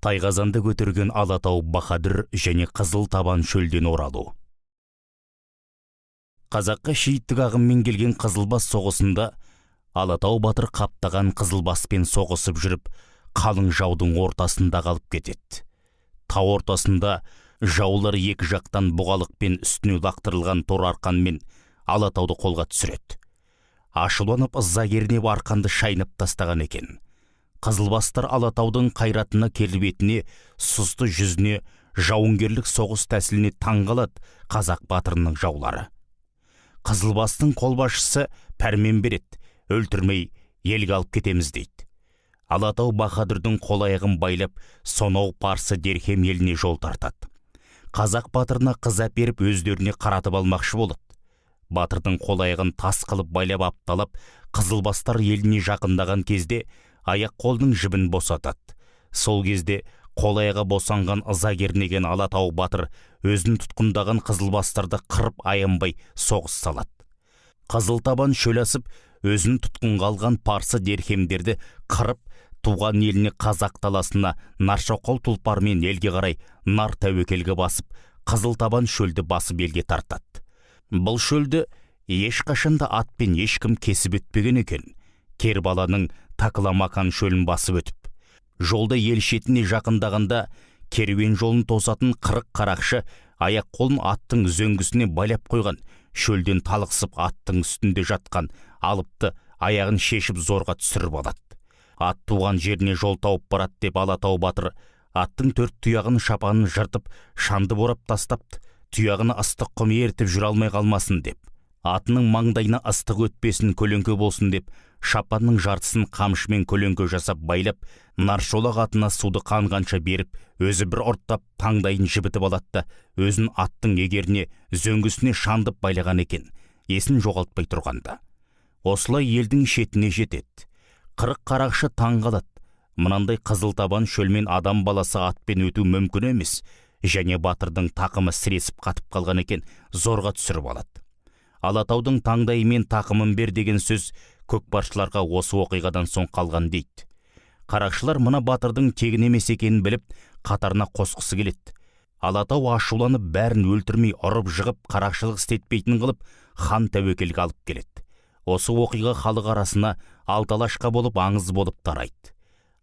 Тайқазанды көтерген Алатау Баһадүр және Қызыл Табан шөлден оралу. Қазаққа шейіттік ағыммен келген Қызылбас соғысында Алатау батыр қаптаған Қызылбаспен соғысып жүріп, қалың жаудың ортасында қалып кетеді. Тау ортасында жаулар екі жақтан бұғалықпен үстіне лақтырылған тор арқанмен Алатауды қолға түсіреді. Ашуланып ыза кернеп арқанды шайнап тастаған екен. Қызылбастар Алатаудың қайратына келбетіне, сұсты жүзіне, жауынгерлік соғыс тәсіліне таңғалады қазақ батырының жаулары. Қызылбастың қолбасшысы пәрмен береді, өлтірмей елге алып кетеміз дейді. Алатау Баһадүрдің қол-аяғын байлап, сонау Парсы Дерхем еліне жол тартады. Қазақ батырына қыз әперіп өздеріне қаратып алмақшы болады. Батырдың қол-аяғын тас қылып байлап апталап, Қызылбастар еліне жақындаған кезде аяқ-қолдың жібін босатады. Сол кезде қол-аяғы босанған ыза кернеген Алатау батыр өзін тұтқындаған Қызылбастарды қырып аянбай соғыс салады. Қызыл Табан шөл асып, өзін тұтқынға алған Парсы Дерхемдерді қырып, туған еліне қазақ даласына Наршоқол тұлпармен елге қарай нар тәуекелге басып, Қызыл Табан шөлді басып елге тартады. Бұл шөлді ешқашанда атпен ешкім кесіп өтпеген екен. Кербаланың Такламакан шөлін басып өтіп, жолда ел шетіне жақындағанда керуен жолын тосатын 40 қарақшы аяқ-қолын аттың үзеңгісіне байлап қойған, шөлден талықсып аттың үстінде жатқан алыпты аяғын шешіп зорға түсіріп алады. Ат туған жеріне жол тауып барады деп Алатау батыр аттың 4 тұяғын шапанын жыртып, шанды борап тастапты, тұяғына ыстық құм ертіп жүре алмай қалмасын деп. Атының маңдайына ыстық өтпесін көлеңке болсын деп, шапанның жартысын қамшымен көлеңке жасап байлап, Наршолақ атына суды қанғанша беріп, өзі бір ұрттап таңдайын жібітіп алады да, өзін аттың егеріне, зөңгісіне шандып байлаған екен, есін жоғалтпай тұрғанда. Осылай елдің шетіне жетеді. 40 қарақшы таңғалады. Мынандай Қызыл Табан шөлмен адам баласы атпен өту мүмкін емес, және батырдың тақымы сіресіп қатып қалған екен, зорға түсіріп алады. Алатаудың таңдайымен тақымын бер деген сөз көкпаршыларға осы оқиғадан соң қалған дейді. Қарақшылар мына батырдың тегін емес екенін біліп, қатарына қосқысы келеді. Алатау ашуланып бәрін өлтірмей ұрып жығып, қарақшылық істетпейтін қылып, хан тәуекелге алып келеді. Осы оқиға халық арасына алталашқа болып аңыз болып тарайды.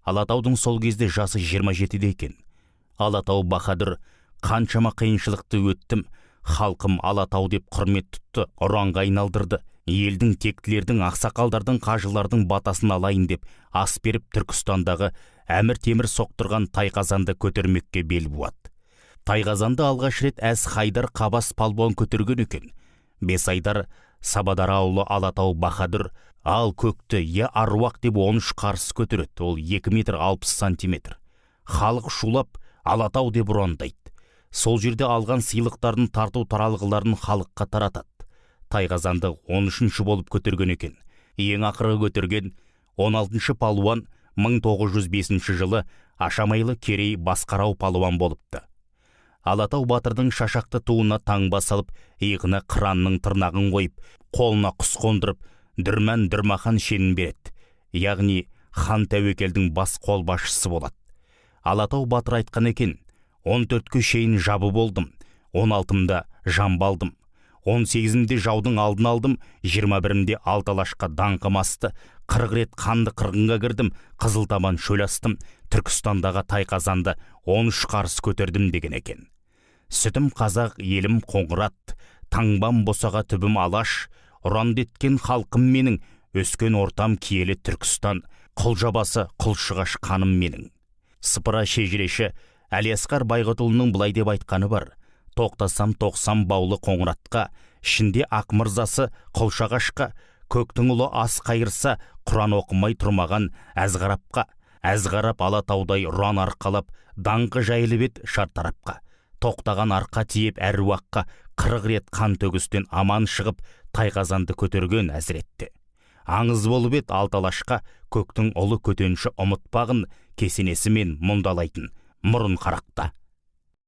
Алатаудың сол кезде жасы 27-де екен. Алатау Баһадүр қаншама қиыншылықты өттім, халқым Алатау деп құрмет тұтты, ұранға айналдырды. Елдің тектілердің, ақсақалдардың, қажылардың батасын алайын деп ас беріп Түркістандағы әмір темір соқтырған Тайқазанды көтермекке бел буады. Тайқазанды алғаш рет әз Хайдар Қабас палуан көтерген екен. 5 айдар Сабадар ауылы Алатау Баһадүр ал көкті аруақ деп 13 қарсы көтереді. Ол 2 метр 60 сантиметр. Халық шулап Алатау деп ұрандайды. Сол жерде алған сыйлықтарын тарту таралғыларын халыққа таратады. Тайқазанды 13-ші болып көтерген екен. Ең ақырғы көтерген 16-шы палуан 1905 жылы Ашамайлы Керей Басқарау палуан болыпты. Алатау батырдың шашақты туына таңба салып, иығына қыранның тырнағын қойып, қолына құс қондырып, дүрмән дүрмахан шенін береді. Яғни хан тәуекелдің бас қолбасшысы болады. Алатау батыр айтқан екен: 14-ке шейін жабы болдым, 16-мда жамбалдым, 18-мде жаудың алдын алдым, 21-мде алталашқа даңқым асты, 40 рет қанды қырғынға кірдім, Қызыл Табан шөл астым, Түркістандағы Тайқазанды 13 қарсы көтердім деген екен. Сүтім қазақ, елім қоңырат, таңбам босаға түбім алаш, ұранды еткен халқым менің, өскен ортам киелі Түркістан, құлжабасы құлшығаш қаным менің. Сыпыра шежіреші Әлиасқар Байғұтұлының бұлай деп айтқаны бар: тоқтасам тоқсам баулы қоңыратқа, ішінде ақ мырзасы құлшағашқа, көктің ұлы ас қайырса, Құран оқымай тұрмаған әзғарапқа, әзғарап Алатаудай ұран арқалап, даңқы жайылып ет шартарапқа, тоқтаған арқа тиеп әруаққа, 40 рет қан төгістен аман шығып, Тайқазанды көтерген әзіретте. Аңыз болып ет алталашқа, көктің ұлы көтенші ұмытпағын, кесенесі мен мұндалайтын мұрын қарақта.